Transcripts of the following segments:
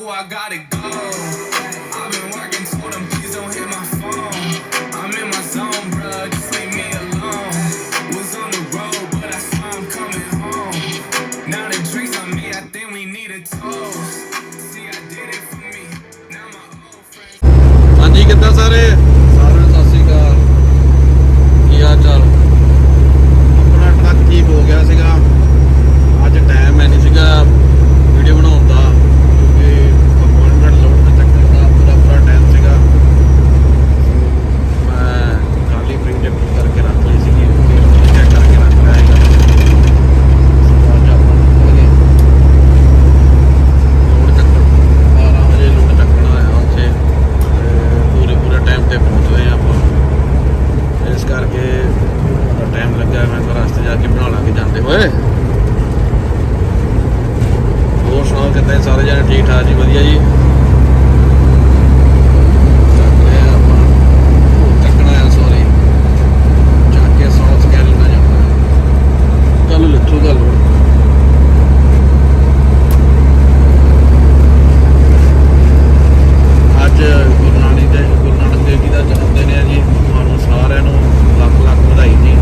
I gotta go. I've been working, told them please don't hit my phone. I'm in my zone, bruh, just leave me alone. Was on the road, but I swear I'm coming home. Now the drinks on me, I think we need a toast. See, I did it for me. Now my old friends. ਹਾਂਜੀ ਕਿੱਦਾਂ ਸਾਰੇ ਸਾਰਿਆਂ ਨੂੰ ਸਤਿ ਸ਼੍ਰੀ ਅਕਾਲ। ਕੀ ਹਾਲ ਚਾਲ? ਆਪਣਾ truck ਠੀਕ ਹੋ ਗਿਆ ਸੀਗਾ। ਅੱਜ ਟਾਈਮ ਹੈ ਨਹੀਂ ਸੀਗਾ ਵੀਡੀਓ ਬਣਾਉਣ ਦਾ ਕਿਉਂਕਿ ਅਪਾਇੰਟਮੈਂਟ ਲੋਡ ਤੇ ਚੱਕਰ ਦਾ ਪੂਰਾ ਟਾਈਮ ਸੀਗਾ। ਮੈਂ ਖਾਲੀ ਪ੍ਰਿੰਟ ਕਰਕੇ ਰੱਖ ਲਈ ਸੀਗੀ, ਫਿਰ ਚੈੱਕ ਕਰਕੇ ਰੱਖ ਲਿਆ ਸੀਗਾ। ਅੱਜ ਆਪਾਂ ਨਿਕਲਗੇ ਲੋਡ ਚੱਕਰ 12 ਵਜੇ ਲੋਡ ਚੱਕਣਾ ਆਇਆ ਉੱਥੇ ਪੂਰੇ ਟਾਈਮ ਤੇ ਪਹੁੰਚ ਗਏ ਆਪਾਂ। ਇਸ ਕਰਕੇ ਟਾਈਮ ਲੱਗਾ। ਮੈਂ ਤਾਂ ਰਸਤੇ ਜਾ ਕੇ ਬਣਾ ਲਾਂਗੇ ਜਾਂਦੇ ਹੋਏ। ਹੋਰ ਸੁਣਾਓ ਕਿੱਦਾਂ ਸਾਰੇ ਜਣੇ? ਠੀਕ ਠਾਕ ਜੀ, ਵਧੀਆ ਜੀ। ਚੱਕਦੇ ਆ ਆਪਾਂ ਚੱਕਣਾ ਆ ਸੋਰੀ ਚੱਕ ਕੇ ਸਾਊਥ ਕੈਰੋਲੀਨਾ ਜਾਣਾ। ਕੱਲ ਲਿੱਥੂ ਦਾ ਲੋੜ ਅੱਜ ਗੁਰੂ ਨਾਨਕ ਦੇਵ ਜੀ ਦਾ ਜਨਮ ਦਿਨ ਹੈ ਜੀ। ਤੁਹਾਨੂੰ ਸਾਰਿਆਂ ਨੂੰ ਲੱਖ ਲੱਖ ਵਧਾਈ ਜੀ।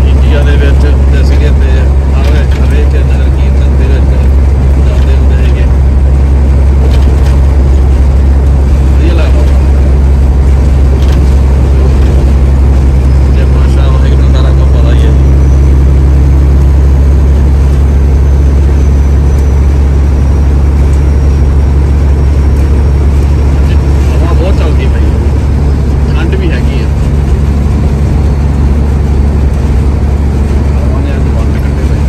ਇੰਡੀਆ ਦੇ ਵਿੱਚ ਹੁੰਦੇ ਸੀਗੇ ਤੇ ਹਰੇਕ ਨਗਰ ਕੀਰਤਨ ਦੇ ਵਿੱਚ ਜਾਂਦੇ ਹੁੰਦੇ ਸੀਗੇ। ਵਧੀਆ ਲੱਗਦਾ ਜੇ ਭਾਸ਼ਾ ਵਾਹਿਗੁਰੂ ਦਾ ਰੱਬ ਪਤਾ ਹੀ ਹੈ। ਹਵਾ ਬਹੁਤ ਚੱਲਦੀ ਪਈ, ਠੰਡ ਵੀ ਹੈਗੀ ਆ। ਹਵਾ ਨੇ ਅੱਜ ਬੰਦ ਕੱਢੇ ਪਏ।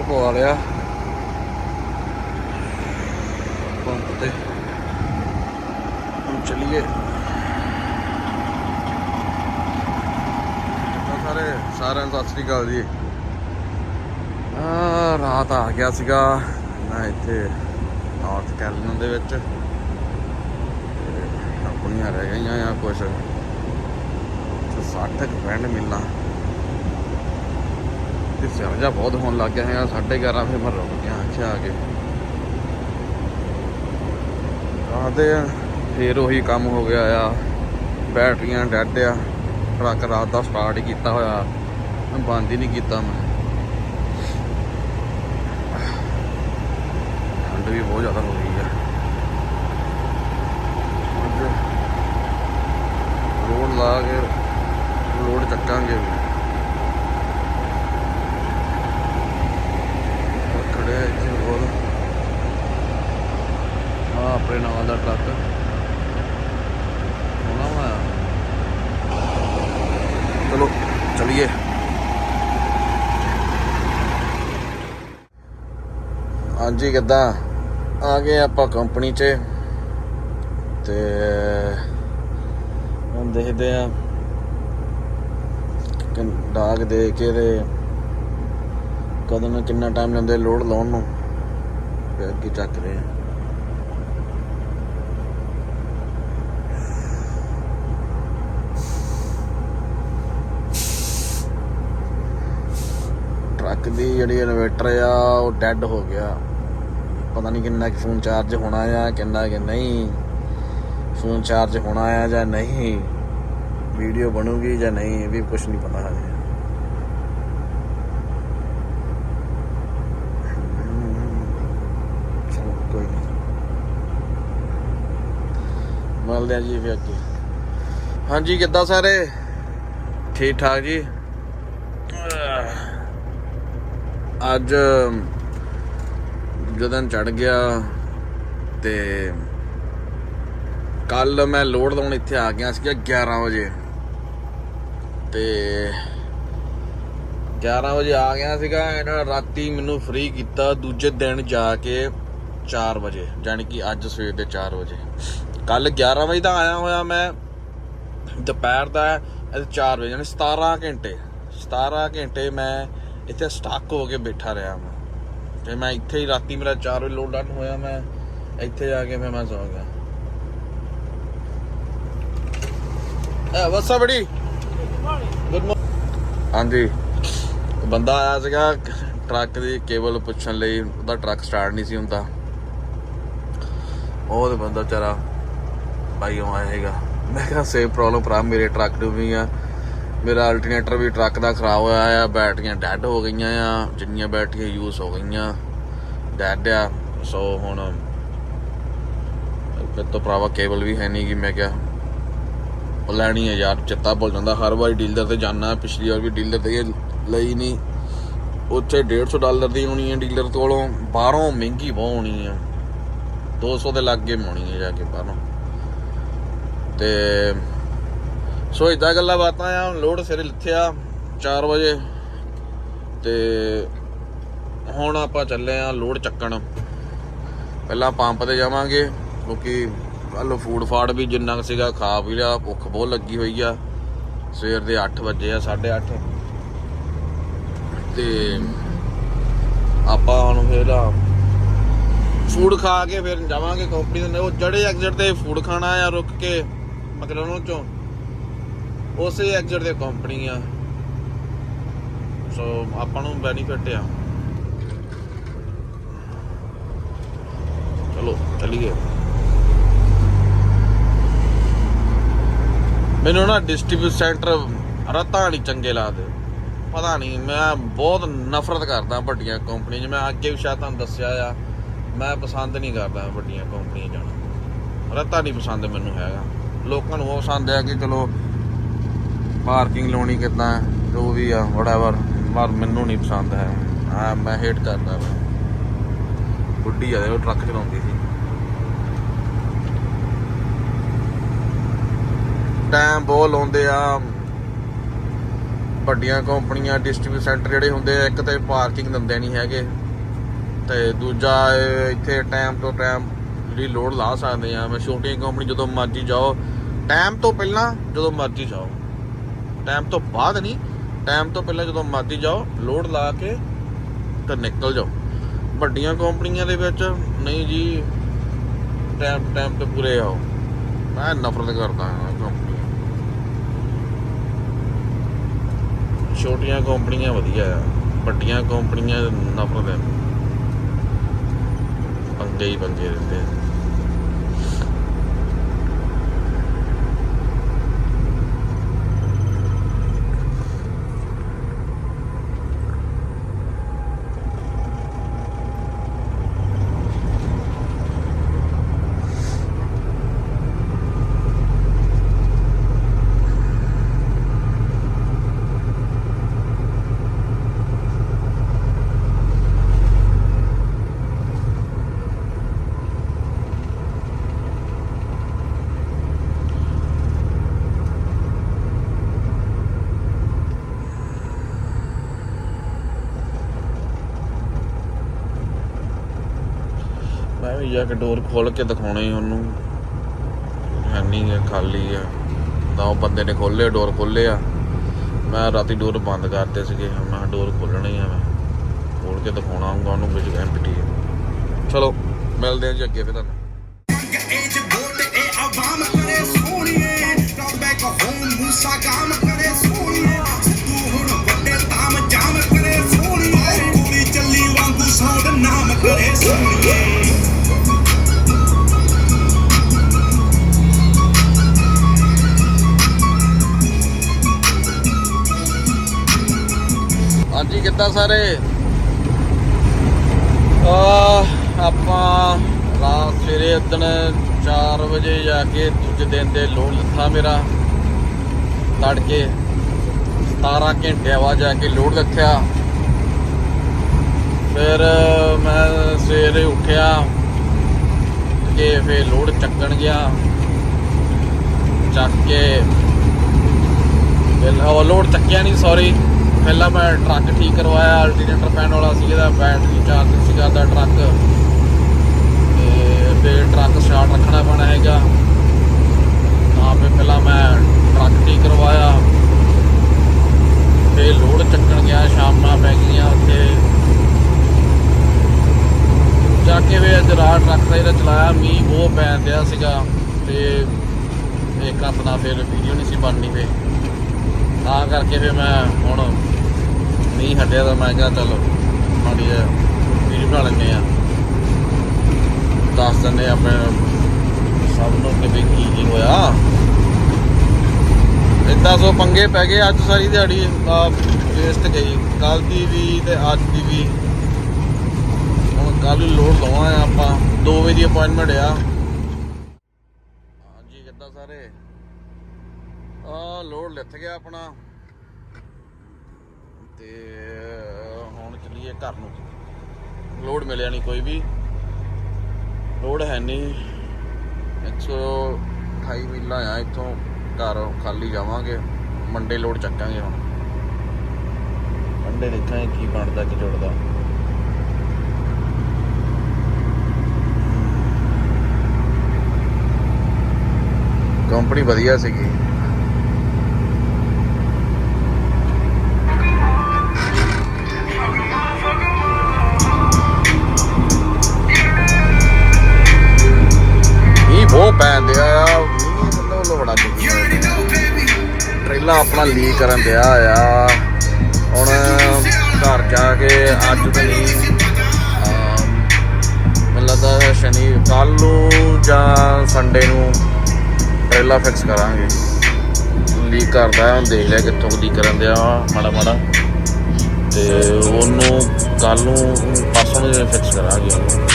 ਤੇਲ ਪਵਾ ਲਿਆ ਪੰਪ ਤੇ। ਹੁਣ ਚੱਲੀਏ। ਸਾਰਿਆਂ ਨੂੰ ਸਤਿ ਸ੍ਰੀ ਅਕਾਲ ਜੀ। ਰਾਤ ਆ ਗਿਆ ਸੀਗਾ ਮੈਂ ਇੱਥੇ ਨਾਰਥ ਕੈਰੋਲਿਨਾ ਦੇ ਵਿੱਚ। ਆਪਣੀਆਂ ਰਹਿ ਗਈਆਂ ਆ ਕੁਛ 60 ਕੁ ਪਿੰਡ ਮਿਲਣਾ ਤੇ ਸਿਰ ਜਿਹਾ ਬਹੁਤ ਹੋਣ ਲੱਗ ਗਿਆ ਹੈਗਾ। 11:30 ਫਿਰ ਮੈਂ ਰੁਕ ਗਿਆ ਇੱਥੇ ਆ ਕੇ। ਆਦੇ ਫਿਰ ਉਹੀ ਕੰਮ ਹੋ ਗਿਆ ਆ, ਬੈਟਰੀਆਂ ਡੈਡ ਆ। ਟਰੱਕ ਰਾਤ ਦਾ ਸਟਾਰਟ ਹੀ ਕੀਤਾ ਹੋਇਆ, ਮੈਂ ਬੰਦ ਹੀ ਨਹੀਂ ਕੀਤਾ। ਮੈਂ ਠੰਡ ਵੀ ਬਹੁਤ ਜ਼ਿਆਦਾ ਹੋ ਗਈ ਆ। ਲੋਡ ਲਾ ਕੇ ਲੋਡ ਚੱਕਾਂਗੇ ਵੀ। ਖੜਿਆ ਇੱਥੇ ਹੋਰ ਆਪਣੇ ਨਾਲ ਦਾ ਟਰੱਕ ਹੋਣਾ ਬਣਾਇਆ। ਚਲੋ ਚਲੀਏ। ਹਾਂਜੀ ਕਿੱਦਾਂ ਆ ਗਏ ਆਪਾਂ ਕੰਪਨੀ 'ਚ ਤੇ ਹੁਣ ਦੇਖਦੇ ਆ ਡਾਕ ਦੇ ਕੇ ਤੇ ਕਦੋਂ ਨਾ ਕਿੰਨਾ ਟਾਈਮ ਲੈਂਦੇ ਲੋਡ ਲਾਉਣ ਨੂੰ, ਫਿਰ ਅੱਗੇ ਚੱਕ ਰਹੇ ਆ। ਟਰੱਕ ਦੀ ਜਿਹੜੀ ਇਨਵੇਟਰ ਆ ਉਹ ਡੈਡ ਹੋ ਗਿਆ। ਪਤਾ ਨਹੀਂ ਕਿੰਨਾ ਕੁ ਫੋਨ ਚਾਰਜ ਹੋਣਾ ਆ, ਕਿੰਨਾ ਕਿ ਨਹੀਂ ਫੋਨ ਚਾਰਜ ਹੋਣਾ ਆ ਜਾਂ ਨਹੀਂ, ਵੀਡੀਓ ਬਣੂਗੀ ਜਾਂ ਨਹੀਂ, ਇਹ ਵੀ ਕੁਛ ਨਹੀਂ ਪਤਾ ਹਜੇ। ਕੋਈ ਨਹੀਂ, ਮਿਲਦੇ ਆ ਜੀ ਫਿਰ ਅੱਗੇ। ਹਾਂਜੀ ਕਿੱਦਾਂ ਸਾਰੇ, ਠੀਕ ਠਾਕ ਜੀ। ਅੱਜ ਜਦੋਂ ਚੜ ਗਿਆ ਤੇ ਕੱਲ ਮੈਂ ਲੋਡ ਲਾਉਣ ਇੱਥੇ ਆ ਗਿਆ ਸੀਗਾ 11 ਵਜੇ ਤੇ 11 ਵਜੇ ਆ ਗਿਆ ਸੀਗਾ। ਇਹਨਾਂ ਰਾਤੀ ਮੈਨੂੰ ਫ੍ਰੀ ਕੀਤਾ ਦੂਜੇ ਦਿਨ ਜਾ ਕੇ 4 ਵਜੇ, ਜਾਣੀ ਕਿ ਅੱਜ ਸਵੇਰ ਦੇ 4 ਵਜੇ। ਕੱਲ 11 ਵਜੇ ਦਾ ਆਇਆ ਹੋਇਆ ਮੈਂ, ਦੁਪਹਿਰ ਦਾ 4 ਵਜੇ, ਜਾਣੀ 17 ਘੰਟੇ ਮੈਂ ਇੱਥੇ ਸਟਕ ਹੋ ਕੇ ਬੈਠਾ ਰਿਹਾ ਮੈਂ। ਤੇ ਮੈਂ ਇੱਥੇ ਹੀ ਰਾਤੀ ਮੇਰਾ 4 ਵਜੇ ਲੋਡ ਡਨ ਹੋਇਆ, ਮੈਂ ਇੱਥੇ ਜਾ ਕੇ ਫਿਰ ਮੈਂ ਸੌ ਗਿਆ। ਵਟਸ ਅਪ ਬੜੀ ਗੁੱਡ ਮਾਰਨਿੰਗ। ਹਾਂਜੀ ਬੰਦਾ ਆਇਆ ਸੀਗਾ ਟਰੱਕ ਦੀ ਕੇਬਲ ਪੁੱਛਣ ਲਈ, ਉਹਦਾ ਟਰੱਕ ਸਟਾਰਟ ਨਹੀਂ ਸੀ ਹੁੰਦਾ। ਉਹ ਤੇ ਬੰਦਾ ਵਿਚਾਰਾ ਬਾਈ ਆਇਆ ਹੈਗਾ। ਮੈਂ ਕਿਹਾ ਸੇਮ ਪ੍ਰੋਬਲਮ ਭਰਾ ਮੇਰੇ ਟਰੱਕ ਨੂੰ ਵੀ ਆ, ਮੇਰਾ ਅਲਟਰਨੇਟਰ ਵੀ ਟਰੱਕ ਦਾ ਖਰਾਬ ਹੋਇਆ ਆ, ਬੈਟਰੀਆਂ ਡੈਡ ਹੋ ਗਈਆਂ ਆ, ਜਿੰਨੀਆਂ ਬੈਟਰੀਆਂ ਯੂਜ਼ ਹੋ ਗਈਆਂ ਡੈਡ ਆ। ਸੋ ਹੁਣ ਫਿਰ ਤੋਂ ਭਰਾਵਾ ਕੇਬਲ ਵੀ ਹੈ ਨਹੀਂ ਗੀ। ਮੈਂ ਕਿਹਾ ਉਹ ਲੈਣੀ ਹੈ ਯਾਰ, ਚੇਤਾ ਭੁੱਲ ਜਾਂਦਾ ਹਰ ਵਾਰੀ ਡੀਲਰ ਤੇ ਜਾਣਾ। ਪਿਛਲੀ ਵਾਰ ਵੀ ਡੀਲਰ ਤੇ ਲਈ ਨਹੀਂ, ਉੱਥੇ $150 ਦੀ ਹੋਣੀ ਹੈ ਡੀਲਰ ਕੋਲੋਂ, ਬਾਹਰੋਂ ਮਹਿੰਗੀ ਬਹੁਤ ਹੋਣੀ ਆ, 200 ਦੇ ਲਾਗੇ ਹੋਣੀ ਹੈ ਜਾ ਕੇ ਬਾਹਰੋਂ। ਤੇ ਸੋ ਇੱਦਾਂ ਗੱਲਾਂ ਬਾਤਾਂ ਆ। ਲੋਡ ਸਿਰੇ ਲਿੱਥਿਆ 4 ਵਜੇ ਤੇ ਹੁਣ ਆਪਾਂ ਚੱਲੇ ਆ ਲੋਡ ਚੱਕਣ। ਪਹਿਲਾਂ ਪੰਪ ਤੇ ਜਾਵਾਂਗੇ ਕਿਉਂਕਿ ਕੱਲ ਫੂਡ ਫਾਡ ਵੀ ਜਿੰਨਾ ਕੁ ਸੀਗਾ ਖਾ ਪੀ ਲਿਆ, ਭੁੱਖ ਬਹੁਤ ਲੱਗੀ ਹੋਈ ਆ। ਸਵੇਰ ਦੇ 8 ਵਜੇ ਆ, 8:30 ਤੇ ਆਪਾਂ ਹੁਣ ਫਿਰ ਫੂਡ ਖਾ ਕੇ ਫਿਰ ਜਾਵਾਂਗੇ ਕੰਪਨੀ ਦੇ। ਉਹ ਜਿਹੜੇ ਐਗਜ਼ਿਟ ਤੇ ਫੂਡ ਖਾਣਾ ਆ ਰੁਕ ਕੇ ਮੈਕਡੋਨਲਡ ਚੋਂ, ਉਸੇ ਐਗਜ਼ਿਟ ਤੇ ਕੰਪਨੀ ਆ। ਸੋ ਆਪਾਂ ਨੂੰ ਬੈਨੀਫਿਟ ਆ। ਚਲੋ ਚੱਲੀਏ। ਮੈਨੂੰ ਨਾ ਡਿਸਟ੍ਰੀਬਿਊਟ ਸੈਂਟਰ ਰਤਾ ਨਹੀਂ ਚੰਗੇ ਲੱਗਦੇ, ਪਤਾ ਨਹੀਂ, ਮੈਂ ਬਹੁਤ ਨਫ਼ਰਤ ਕਰਦਾ ਵੱਡੀਆਂ ਕੰਪਨੀਆਂ 'ਚ। ਮੈਂ ਅੱਗੇ ਵੀ ਸ਼ਾਇਦ ਤੁਹਾਨੂੰ ਦੱਸਿਆ ਆ, ਮੈਂ ਪਸੰਦ ਨਹੀਂ ਕਰਦਾ ਵੱਡੀਆਂ ਕੰਪਨੀਆਂ ਜਾਣਾ। ਰਤਾ ਨਹੀਂ ਪਸੰਦ ਮੈਨੂੰ ਹੈਗਾ। ਲੋਕਾਂ ਨੂੰ ਉਹ ਪਸੰਦ ਆ ਕਿ ਚਲੋ ਪਾਰਕਿੰਗ ਲਾਉਣੀ ਕਿੱਦਾਂ, ਜੋ ਵੀ ਆ ਵਟਐਵਰ, ਪਰ ਮੈਨੂੰ ਨਹੀਂ ਪਸੰਦ ਹੈ। ਮੈਂ ਹੇਟ ਕਰਦਾ। ਬੁੱਢੀ ਆ ਉਹ ਟਰੱਕ ਚਲਾਉਂਦੀ ਸੀ, ਟਾਈਮ ਬਹੁਤ ਲਾਉਂਦੇ ਆ। ਵੱਡੀਆਂ ਕੰਪਨੀਆਂ ਡਿਸਟ੍ਰੀਬਿਊਟ ਸੈਂਟਰ ਜਿਹੜੇ ਹੁੰਦੇ ਆ, ਇੱਕ ਤਾਂ ਪਾਰਕਿੰਗ ਦਿੰਦੇ ਨਹੀਂ ਹੈਗੇ, ਤੇ ਦੂਜਾ ਇੱਥੇ ਟਾਈਮ ਤੋਂ ਟਾਈਮ ਜਿਹੜੀ ਲੋਡ ਲਾ ਸਕਦੇ ਆ। ਮੈਂ ਛੋਟੀਆਂ ਕੰਪਨੀ ਜਦੋਂ ਮਰਜ਼ੀ ਜਾਓ, ਟਾਈਮ ਤੋਂ ਪਹਿਲਾਂ ਜਦੋਂ ਮਰਜ਼ੀ ਜਾਓ, ਟਾਈਮ ਤੋਂ ਬਾਅਦ ਨਹੀਂ, ਟਾਈਮ ਤੋਂ ਪਹਿਲਾਂ ਜਦੋਂ ਮਰਜ਼ੀ ਜਾਓ, ਲੋਡ ਲਾ ਕੇ ਤੇ ਨਿਕਲ ਜਾਓ। ਵੱਡੀਆਂ ਕੰਪਨੀਆਂ ਦੇ ਵਿੱਚ ਨਹੀਂ ਜੀ, ਟਾਈਮ ਤੇ ਪੂਰੇ ਆਓ। ਮੈਂ ਨਫ਼ਰਤ ਕਰਦਾ ਹਾਂ ਕੰਪਨੀ। ਛੋਟੀਆਂ ਕੰਪਨੀਆਂ ਵਧੀਆ ਆ, ਵੱਡੀਆਂ ਕੰਪਨੀਆਂ ਨਫ਼ਰਤ ਹੈ, ਪੰਗੇ ਹੀ ਪੰਗੇ ਰਹਿੰਦੇ ਆ। ਮੈਂ ਵੀ ਜਾ ਕੇ ਡੋਰ ਖੋਲ ਕੇ ਦਿਖਾਉਣੇ ਉਹਨੂੰ, ਹੈ ਨਹੀਂ ਹੈ, ਖਾਲੀ ਆ। ਤਾਂ ਉਹ ਬੰਦੇ ਨੇ ਖੋਲੇ, ਡੋਰ ਖੋਲੇ ਆ। ਮੈਂ ਰਾਤੀ ਡੋਰ ਬੰਦ ਕਰਤੇ ਸੀਗੇ, ਮੈਂ ਡੋਰ ਖੋਲਣੀ ਆ, ਮੈਂ ਖੋਲ ਕੇ ਦਿਖਾਉਣਾ ਆਊਂਗਾ ਉਹਨੂੰ ਵਿੱਚ ਐਮਪੀਟੀ। ਚਲੋ ਮਿਲਦੇ ਆ ਜੀ ਅੱਗੇ ਫਿਰ ਤੁਹਾਨੂੰ। ਹਾਂਜੀ ਕਿੱਦਾਂ ਸਾਰੇ? ਆਪਾਂ ਰਾਤ ਸਵੇਰੇ ਉਦਣ 4 ਵਜੇ ਜਾ ਕੇ ਦੂਜੇ ਦਿਨ ਦੇ ਲੋਡ ਲਿੱਥਾ ਮੇਰਾ, ਤੜਕੇ 17 ਘੰਟੇ ਬਾਅਦ ਜਾ ਕੇ ਲੋਡ ਲਿੱਥਿਆ। ਫਿਰ ਮੈਂ ਸਵੇਰੇ ਉੱਠਿਆ ਕਿ ਫਿਰ ਲੋਡ ਚੱਕਣ ਗਿਆ, ਚੱਕ ਕੇ ਲੋਡ ਚੱਕਿਆ ਨਹੀਂ, ਸੌਰੀ, ਪਹਿਲਾਂ ਮੈਂ ਟਰੱਕ ਠੀਕ ਕਰਵਾਇਆ। ਅਲਟਰਨੇਟਰ ਪੈਣ ਵਾਲਾ ਸੀ, ਇਹਦਾ ਬੈਟਰੀ ਚਾਰਜ ਸੀਗਾ ਦਾ ਟਰੱਕ, ਤੇ ਫਿਰ ਟਰੱਕ ਸਟਾਰਟ ਰੱਖਣਾ ਪੈਣਾ ਹੈਗਾ ਤਾਂ ਫਿਰ ਪਹਿਲਾਂ ਮੈਂ ਟਰੱਕ ਠੀਕ ਕਰਵਾਇਆ, ਫਿਰ ਲੋਡ ਚੱਕਣ ਗਿਆ। ਸ਼ਾਮਾਂ ਪੈ ਗਈਆਂ ਉੱਥੇ ਜਾ ਕੇ। ਫਿਰ ਅੱਜ ਰਾਤ ਟਰੱਕ ਦਾ ਜਿਹੜਾ ਚਲਾਇਆ, ਮੀਂਹ ਬਹੁਤ ਪੈਣ ਦਿਆ ਸੀਗਾ, ਤੇ ਇੱਕ ਹੱਥ ਨਾਲ ਫਿਰ ਵੀਡੀਓ ਨਹੀਂ ਸੀ ਬਣਨੀ, ਫਿਰ ਤਾਂ ਕਰਕੇ ਫਿਰ ਮੈਂ ਹੁਣ ਮੀਂਹ ਹਟਿਆ ਤਾਂ ਮੈਂ ਕਿਹਾ ਚਲੋ ਮਾੜੀ ਵੀਡੀਓ ਬਣਾ ਲੈਂਦੇ ਆ, ਦੱਸ ਦਿੰਦੇ ਆਪਣੇ ਸਭ ਨੂੰ ਕਿ ਵੀ ਕੀ ਹੋਇਆ। ਇੱਦਾਂ ਸੋ ਪੰਗੇ ਪੈ ਗਏ ਅੱਜ, ਸਾਰੀ ਦਿਹਾੜੀ ਵੇਸਟ ਗਈ, ਕੱਲ੍ਹ ਦੀ ਵੀ ਤੇ ਅੱਜ ਦੀ ਵੀ। ਹੁਣ ਕੱਲ੍ਹ ਲੋਡ ਲਵਾਂ ਆਪਾਂ, 2 ਵਜੇ ਦੀ ਅਪੁਆਇੰਟਮੈਂਟ ਆ। ਹਾਂਜੀ ਕਿੱਦਾਂ ਸਾਰੇ? ਲੋਡ ਲਿੱਥ ਗਿਆ ਆਪਣਾ, ਤੇ ਹੁਣ ਚੱਲੀਏ ਘਰ ਨੂੰ। ਲੋਡ ਮਿਲਿਆ ਨਹੀਂ, ਕੋਈ ਵੀ ਲੋਡ ਹੈ ਨਹੀਂ। 128 ਮੀਲਾਂ ਆ ਇੱਥੋਂ, ਘਰ ਖਾਲੀ ਜਾਵਾਂਗੇ। ਮੰਡੇ ਲੋਡ ਚੱਕਾਂਗੇ। ਹੁਣ ਮੰਡੇ ਦੇਖਾਂਗੇ ਕੀ ਬਣਦਾ ਕੀ ਜੁੜਦਾ। ਕੰਪਨੀ ਵਧੀਆ ਸੀਗੀ। ਬਹੁਤ ਪੈਂਦੇ ਆ ਮਤਲਬ ਬੜਾ ਟਰੇਲਾ ਆਪਣਾ ਲੀਕ ਕਰਨ ਦਿਆ ਆ। ਹੁਣ ਘਰ ਜਾ ਕੇ ਅੱਜ ਤਾਂ ਨਹੀਂ, ਮੈਨੂੰ ਲੱਗਦਾ ਸ਼ਨੀ ਕੱਲ੍ਹ ਨੂੰ ਜਾਂ ਸੰਡੇ ਨੂੰ ਟਰੇਲਾ ਫਿਕਸ ਕਰਾਂਗੇ। ਲੀਕ ਕਰਦਾ, ਹੁਣ ਦੇਖ ਲਿਆ ਕਿੱਥੋਂ ਲੀਕ ਕਰਨ ਦਿਆ ਮਾੜਾ ਮਾੜਾ, ਤੇ ਉਹਨੂੰ ਕੱਲ੍ਹ ਨੂੰ ਪਰਸੋਂ ਨੂੰ ਫਿਕਸ ਕਰਾਂਗੇ ਉਹਨੂੰ।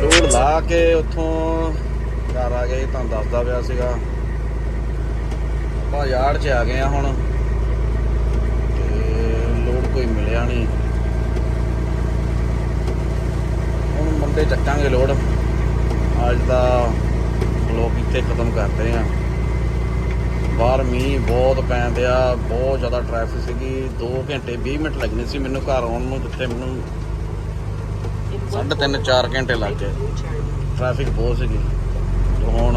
ਲੋਡ ਲਾ ਕੇ ਉੱਥੋਂ ਘਰ ਆ ਗਏ, ਤੁਹਾਨੂੰ ਦੱਸਦਾ ਪਿਆ ਸੀਗਾ। ਆਪਾਂ ਯਾਰਡ 'ਚ ਆ ਗਏ ਆ ਹੁਣ, ਤੇ ਲੋਡ ਕੋਈ ਮਿਲਿਆ ਨਹੀਂ। ਹੁਣ ਮੰਡੇ ਚੱਕਾਂਗੇ ਲੋਡ। ਅੱਜ ਦਾ ਵਲੌਗ ਇੱਥੇ ਖਤਮ ਕਰਦੇ ਆ। ਬਾਹਰ ਮੀਂਹ ਬਹੁਤ ਪੈਂਦੇ ਆ, ਬਹੁਤ ਜ਼ਿਆਦਾ ਟ੍ਰੈਫਿਕ ਸੀਗੀ। 2 ਘੰਟੇ 20 ਮਿੰਟ ਲੱਗਣੇ ਸੀ ਮੈਨੂੰ ਘਰ ਆਉਣ ਨੂੰ, ਜਿੱਥੇ ਮੈਨੂੰ 3.5-4 ਘੰਟੇ ਲੱਗ ਗਏ। ਟ੍ਰੈਫਿਕ ਬਹੁਤ ਸੀਗੀ। ਹੁਣ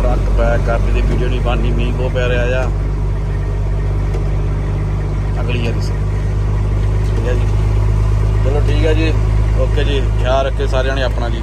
ਟਰੱਕ ਬੈਕ ਕਰਦੀ ਦੀ ਵੀਡੀਓ ਨਹੀਂ ਬਣਨੀ, ਮੀਂਹ ਬਹੁਤ ਪੈ ਰਿਹਾ ਆ। ਅਗਲੀ ਵਾਰੀ ਠੀਕ ਹੈ ਜੀ, ਚਲੋ ਠੀਕ ਹੈ ਜੀ, ਓਕੇ ਜੀ, ਖਿਆਲ ਰੱਖਿਓ ਸਾਰਿਆਂ ਨੇ ਆਪਣਾ ਜੀ।